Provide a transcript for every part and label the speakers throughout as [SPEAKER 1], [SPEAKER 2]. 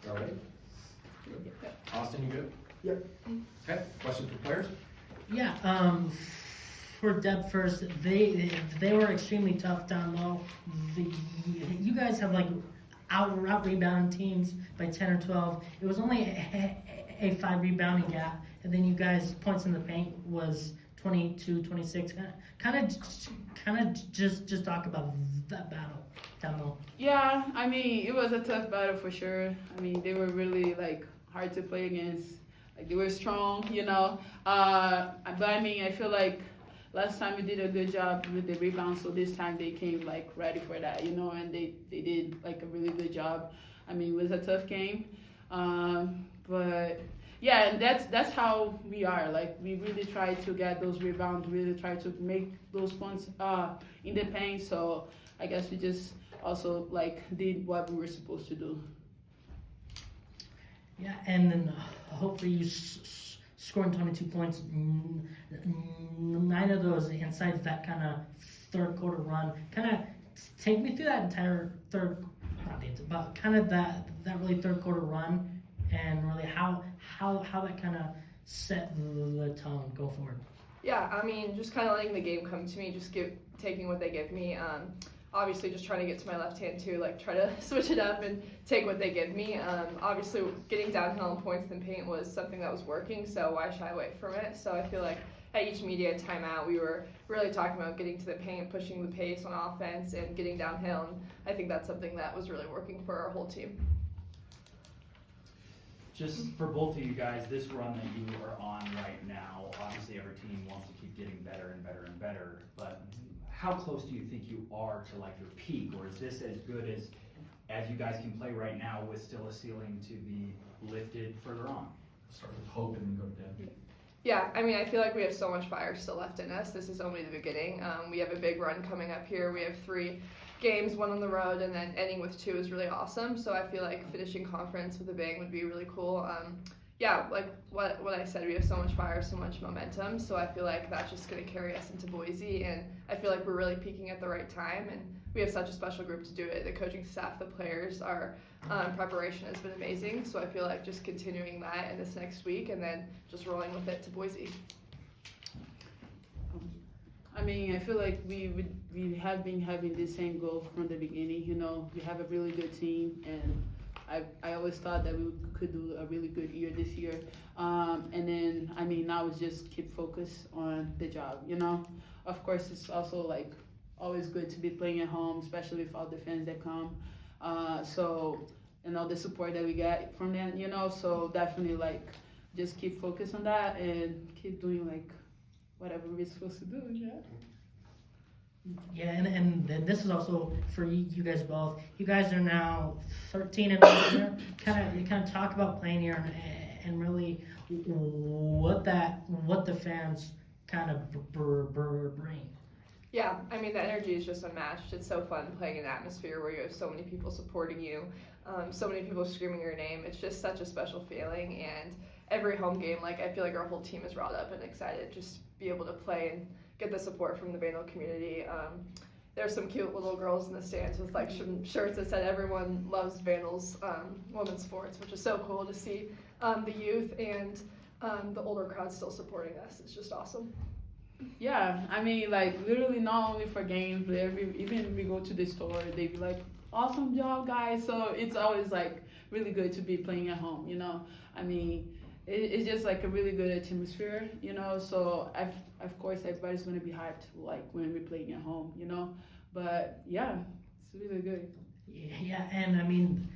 [SPEAKER 1] All right. Good. Austin, you good?
[SPEAKER 2] Yep.
[SPEAKER 1] Okay, questions for players?
[SPEAKER 3] Yeah, for Deb first, they were extremely tough down low. You guys have like out rebounding teams by 10 or 12. It was only a 5 rebounding gap, and then you guys points in the paint was 22, 26. Kind of just talk about that battle down low.
[SPEAKER 4] Yeah, I mean, it was a tough battle for sure. I mean, they were really like hard to play against. Like they were strong, you know. But I mean, I feel like last time we did a good job with the rebound, so this time they came like ready for that, you know, and they did like a really good job. I mean, it was a tough game, but yeah, and that's how we are. Like we really try to get those rebounds, really try to make those points in the paint. So I guess we just also like did what we were supposed to do.
[SPEAKER 3] Yeah, and then hopefully you scoring 22 points, 9 of those inside that kind of third quarter run. Kind of take me through that entire but kind of that really third quarter run, and really how that kind of set the tone go forward.
[SPEAKER 5] Yeah, I mean, just kind of letting the game come to me, just taking what they give me. Obviously, just trying to get to my left hand too, like try to switch it up and take what they give me. Obviously, getting downhill and points in the paint was something that was working, so why shy away from it? So I feel like at each media timeout, we were really talking about getting to the paint, pushing the pace on offense, and getting downhill. And I think that's something that was really working for our whole team.
[SPEAKER 6] Just for both of you guys, this run that you are on right now, obviously every team wants to keep getting better and better and better, but how close do you think you are to like your peak, or is this as good as you guys can play right now with still a ceiling to be lifted further on?
[SPEAKER 1] Start with hope and then go to Deb.
[SPEAKER 5] Yeah, I mean, I feel like we have so much fire still left in us. This is only the beginning. We have a big run coming up here. We have 3 games, 1 on the road, and then ending with 2 is really awesome. So I feel like finishing conference with a bang would be really cool. Yeah, like what I said, we have so much fire, so much momentum. So I feel like that's just going to carry us into Boise, and I feel like we're really peaking at the right time. And we have such a special group to do it. The coaching staff, the players, our preparation has been amazing. So I feel like just continuing that in this next week, and then just rolling with it to Boise.
[SPEAKER 4] I mean, I feel like we have been having the same goal from the beginning. You know, we have a really good team, and I always thought that we could do a really good year this year. And then, I mean, now it's just keep focused on the job, you know. Of course, it's also like always good to be playing at home, especially with all the fans that come. So, and all the support that we get from them, you know. So definitely like just keep focused on that and keep doing like whatever we're supposed to do, yeah.
[SPEAKER 3] Yeah, and this is also for you guys both. You guys are now 13 and 1 here. Kind of talk about playing here and really what the fans kind of bring.
[SPEAKER 5] Yeah, I mean, the energy is just unmatched. It's so fun playing in an atmosphere where you have so many people supporting you, so many people screaming your name. It's just such a special feeling, and every home game, like, I feel like our whole team is riled up and excited just to be able to play and get the support from the Vandal community. There's some cute little girls in the stands with like shirts that said everyone loves Vandals women's sports, which is so cool to see the youth and the older crowd still supporting us. It's just awesome.
[SPEAKER 4] Yeah, I mean, like, literally not only for games, but even if we go to the store, they be like, awesome job, guys. So it's always, like, really good to be playing at home, you know? I mean, it's just, like, a really good atmosphere, you know? So, of course, everybody's going to be hyped, like, when we're playing at home, you know? But, yeah, it's really good.
[SPEAKER 3] Yeah, and I mean,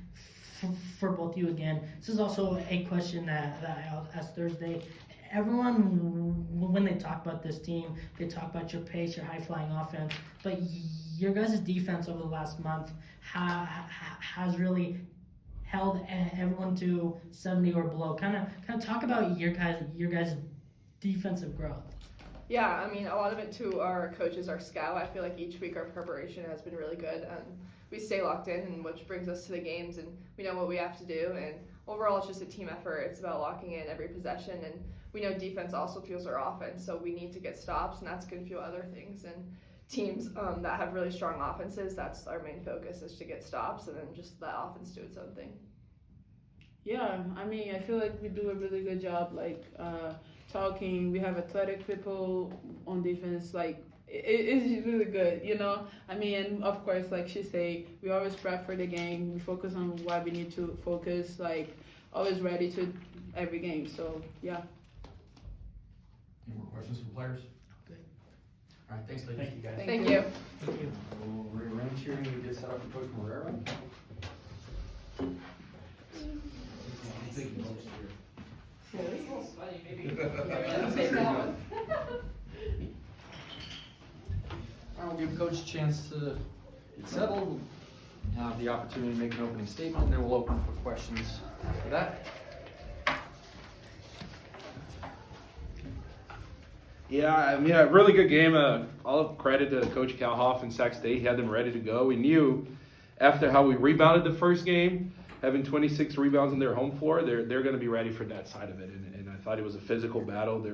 [SPEAKER 3] for both you again, this is also a question that I asked Thursday. Everyone, when they talk about this team, they talk about your pace, your high-flying offense, but your guys' defense over the last month has really held everyone to 70 or below. Kind of talk about your guys' defensive growth.
[SPEAKER 5] Yeah, I mean, a lot of it too, our coaches, our scout. I feel like each week our preparation has been really good. We stay locked in, and which brings us to the games, and we know what we have to do. And overall, it's just a team effort. It's about locking in every possession, and we know defense also fuels our offense, so we need to get stops, and that's going to fuel other things. And teams that have really strong offenses, that's our main focus, is to get stops, and then just let offense do its own thing.
[SPEAKER 4] Yeah, I mean, I feel like we do a really good job, like, talking. We have athletic people on defense, like, it's really good, you know? I mean, and of course, like she say, we always prep for the game. We focus on what we need to focus, like, always ready to every game. So, yeah.
[SPEAKER 1] Any more questions from players?
[SPEAKER 3] Good.
[SPEAKER 1] All right, thanks, ladies.
[SPEAKER 6] Thank you, guys.
[SPEAKER 5] Thank you.
[SPEAKER 3] Thank you.
[SPEAKER 1] We'll rearrange here and we get set up for Coach Moreira. All right, we'll give Coach a chance to get settled, have the opportunity to make an opening statement, and then we'll open for questions after that.
[SPEAKER 2] Yeah, I mean, a really good game. All credit to Coach Calhoff and Sac State. He had them ready to go. We knew after how we rebounded the first game, having 26 rebounds on their home floor, they're going to be ready for that side of it. And I thought it was a physical battle.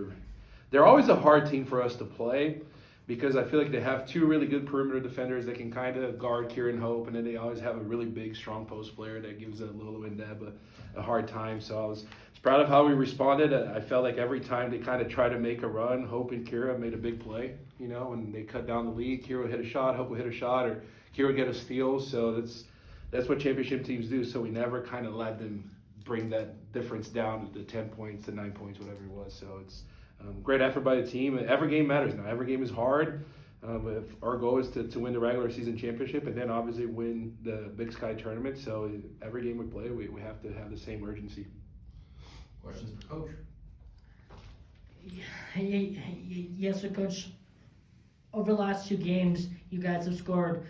[SPEAKER 2] They're always a hard team for us to play because I feel like they have two really good perimeter defenders that can kind of guard Kieran Hope, and then they always have a really big, strong post player that gives Lolo and Deb a hard time. So I was proud of how we responded. I felt like every time they kind of tried to make a run, Hope and Kira made a big play, you know, and they cut down the lead. Kira would hit a shot, Hope would hit a shot, or Kira would get a steal. So that's what championship teams do. So we never kind of let them bring that difference down to 10 points, to 9 points, whatever it was. So it's great effort by the team. Every game matters now. Every game is hard. If our goal is to win the regular season championship and then obviously win the Big Sky tournament. So every game we play, we have to have the same urgency.
[SPEAKER 1] Questions for Coach?
[SPEAKER 3] Yes, sir, Coach. Over the last two games, you guys have scored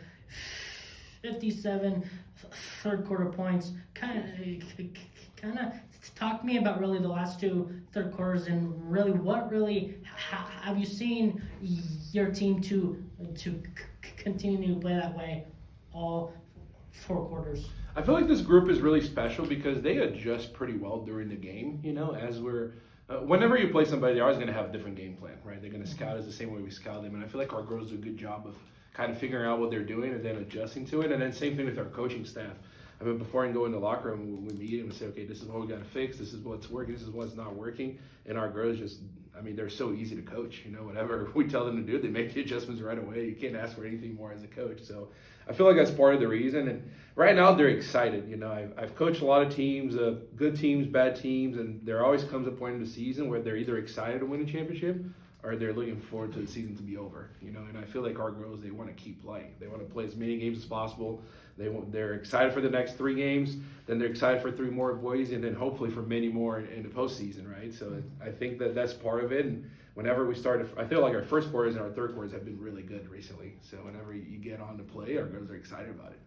[SPEAKER 3] 57 third quarter points. Kind of talk to me about really the last two third quarters and really how have you seen your team to continue to play that way all 4 quarters?
[SPEAKER 2] I feel like this group is really special because they adjust pretty well during the game. You know, as we're whenever you play somebody, they're always going to have a different game plan, right? They're going to scout us the same way we scout them, and I feel like our girls do a good job of kind of figuring out what they're doing and then adjusting to it. And then same thing with our coaching staff. I mean, before I can go in the locker room, we meet and we say, okay, this is what we got to fix. This is what's working. This is what's not working. And our girls they're so easy to coach. You know, whatever we tell them to do, they make the adjustments right away. You can't ask for anything more as a coach. So I feel like that's part of the reason. And right now they're excited. You know, I've coached a lot of teams, good teams, bad teams, and there always comes a point in the season where they're either excited to win a championship or they're looking forward to the season to be over. You know, and I feel like our girls, they want to keep playing. They want to play as many games as possible. They're excited for the next 3 games, then they're excited for 3 more boys, and then hopefully for many more in the postseason, right? So I think that's part of it. And whenever we started, I feel like our first quarters and our third quarters have been really good recently. So whenever you get on to play, our girls are excited about it.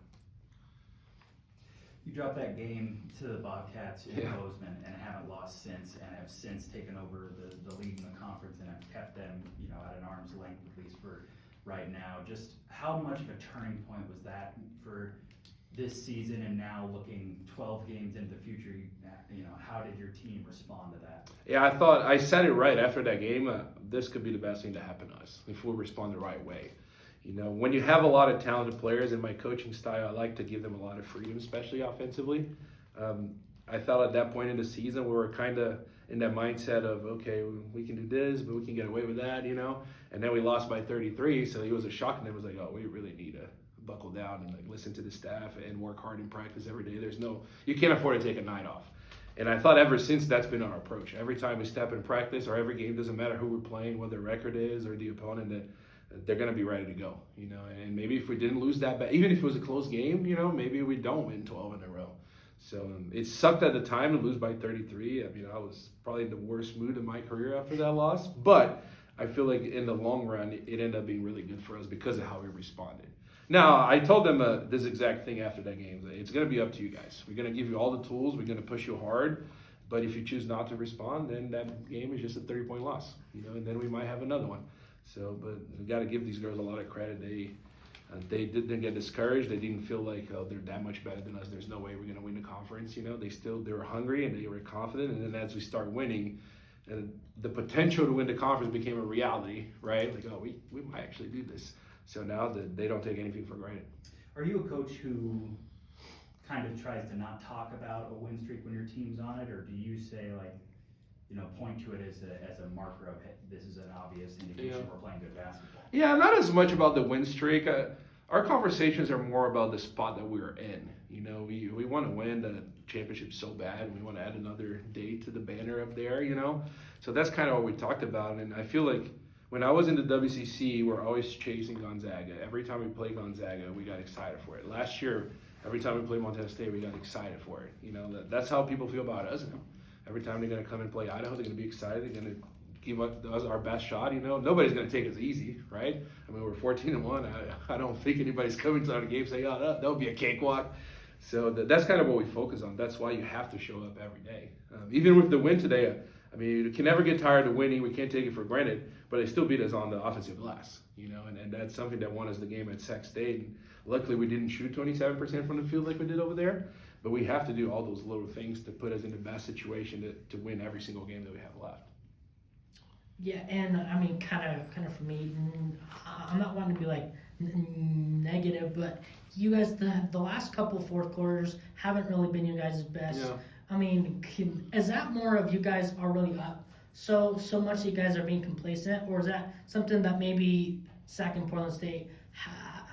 [SPEAKER 6] You dropped that game to the Bobcats in
[SPEAKER 2] Yeah.
[SPEAKER 6] Bozeman and haven't lost since, and have since taken over the lead in the conference and have kept them, you know, at an arm's length at least for right now. Just how much of a turning point was that for this season, and now looking 12 games into the future, you know, how did your team respond to that?
[SPEAKER 2] Yeah, I said it right after that game. This could be the best thing to happen to us if we respond the right way. You know, when you have a lot of talented players in my coaching style, I like to give them a lot of freedom, especially offensively. I felt at that point in the season we were kind of in that mindset of, okay, we can do this, but we can get away with that, you know. And then we lost by 33, so it was a shock, and it was like, oh, we really need to buckle down and like listen to the staff and work hard in practice every day. You can't afford to take a night off. And I thought ever since that's been our approach. Every time we step in practice or every game, doesn't matter who we're playing, what their record is or the opponent, that they're going to be ready to go, you know. And maybe if we didn't lose that bad, even if it was a close game, you know, maybe we don't win 12 in a row. So it sucked at the time to lose by 33. I mean, I was probably in the worst mood of my career after that loss. But I feel like in the long run, it ended up being really good for us because of how we responded. Now, I told them this exact thing after that game. It's going to be up to you guys. We're going to give you all the tools. We're going to push you hard. But if you choose not to respond, then that game is just a 30-point loss, you know, and then we might have another one. So, but we got to give these girls a lot of credit. They didn't get discouraged. They didn't feel like, oh, they're that much better than us. There's no way we're going to win the conference. You know, they were hungry and they were confident. And then as we start winning, and the potential to win the conference became a reality, right? Like, oh, we might actually do this. So now they don't take anything for granted.
[SPEAKER 6] Are you a coach who kind of tries to not talk about a win streak when your team's on it, or do you say like, point to it as a marker of, hey, this is an obvious indication we're playing good basketball?
[SPEAKER 2] Yeah, not as much about the win streak. Our conversations are more about the spot that we're in. We want to win the championship so bad, and we want to add another day to the banner up there, So that's kind of what we talked about, and I feel like when I was in the WCC, we're always chasing Gonzaga. Every time we play Gonzaga, we got excited for it. Last year, every time we played Montana State, we got excited for it. That's how people feel about us now. Every time they're going to come and play Idaho, they're going to be excited. They're going to give us our best shot. Nobody's going to take us easy, right? I mean, we're 14-1. I don't think anybody's coming to our game saying, "Oh, that would be a cakewalk." So that's kind of what we focus on. That's why you have to show up every day. Even with the win today, I mean, you can never get tired of winning. We can't take it for granted, but they still beat us on the offensive glass, and that's something that won us the game at Sac State. And luckily, we didn't shoot 27% from the field like we did over there. But we have to do all those little things to put us in the best situation to win every single game that we have left.
[SPEAKER 3] Yeah, and I mean, kind of for me, I'm not wanting to be like negative, but you guys, the last couple of fourth quarters haven't really been your guys' best.
[SPEAKER 2] Yeah.
[SPEAKER 3] I mean, is that more of you guys are really up so much that you guys are being complacent, or is that something that maybe Sac and Portland State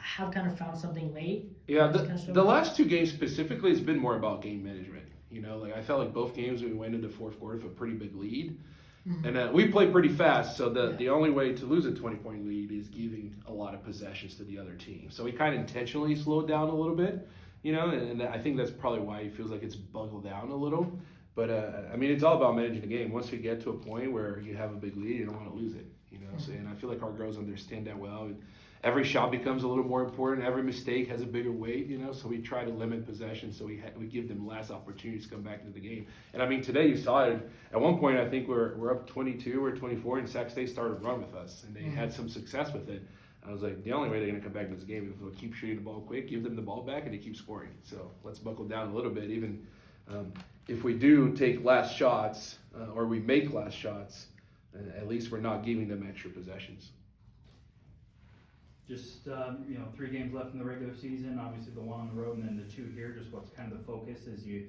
[SPEAKER 3] have kind of found something late?
[SPEAKER 2] Yeah, the last two games specifically, it's been more about game management. I felt like both games we went into fourth quarter with a pretty big lead. Mm-hmm. And we played pretty fast, so the only way to lose a 20-point lead is giving a lot of possessions to the other team. So we kind of intentionally slowed down a little bit, and I think that's probably why it feels like it's buckled down a little. But, I mean, it's all about managing the game. Once we get to a point where you have a big lead, you don't want to lose it, So, and I feel like our girls understand that well. Every shot becomes a little more important. Every mistake has a bigger weight, So we try to limit possession, so we give them less opportunities to come back into the game. And I mean, today you saw it. At one point, I think we're up 22 or 24, and Sac State started to run with us, and they had some success with it. I was like, the only way they're going to come back in this game is if we'll keep shooting the ball quick, give them the ball back, and they keep scoring. So let's buckle down a little bit. Even if we do take last shots or we make last shots, at least we're not giving them extra possessions.
[SPEAKER 6] Just, 3 games left in the regular season, obviously the one on the road and then the 2 here. Just what's kind of the focus as you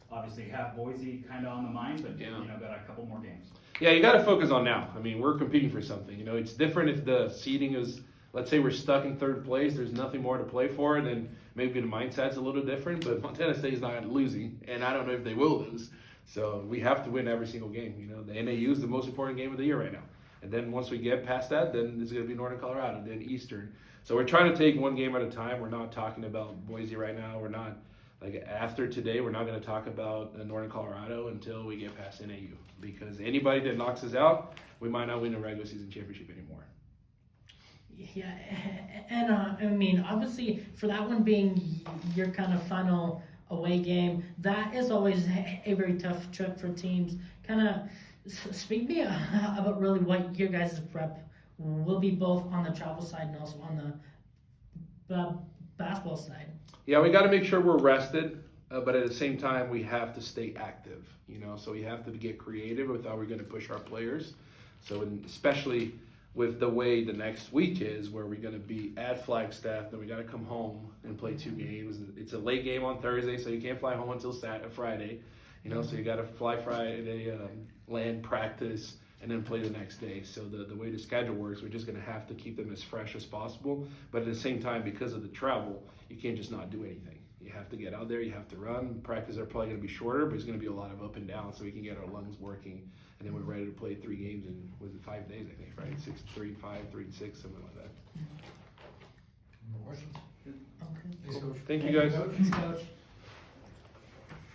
[SPEAKER 6] obviously have Boise kind of on the mind, but, got a couple more games.
[SPEAKER 2] Yeah, you got to focus on now. I mean, we're competing for something. It's different if the seeding is, let's say we're stuck in third place, there's nothing more to play for, then maybe the mindset's a little different, but Montana State's not losing, and I don't know if they will lose. So we have to win every single game. The NAU is the most important game of the year right now. And then once we get past that, then it's going to be Northern Colorado, then Eastern. So we're trying to take one game at a time. We're not talking about Boise right now. We're not, after today, we're not going to talk about Northern Colorado until we get past NAU. Because anybody that knocks us out, we might not win a regular season championship anymore.
[SPEAKER 3] Yeah, and I mean, obviously, for that one being your kind of final away game, that is always a very tough trip for teams. Kind of speak to me about really what your guys' prep will be, both on the travel side and also on the basketball side. Yeah,
[SPEAKER 2] we got to make sure we're rested, but at the same time, we have to stay active. So we have to get creative with how we're going to push our players. So especially with the way the next week is, where we're going to be at Flagstaff, then we got to come home and play 2 games. It's a late game on Thursday, so you can't fly home until Friday. So you got to fly Friday, land, practice, and then play the next day. So the way the schedule works, we're just going to have to keep them as fresh as possible. But at the same time, because of the travel, you can't just not do anything. You have to get out there, you have to run. Practice are probably going to be shorter, but it's going to be a lot of up and down, so we can get our lungs working. And then we're ready to play 3 games in, 5 days, I think, right? 6, 3, 5, 3, 6, something like that.
[SPEAKER 1] More questions?
[SPEAKER 3] Okay.
[SPEAKER 1] Thanks, Coach.
[SPEAKER 2] Thank you, guys.
[SPEAKER 3] Thanks, Coach.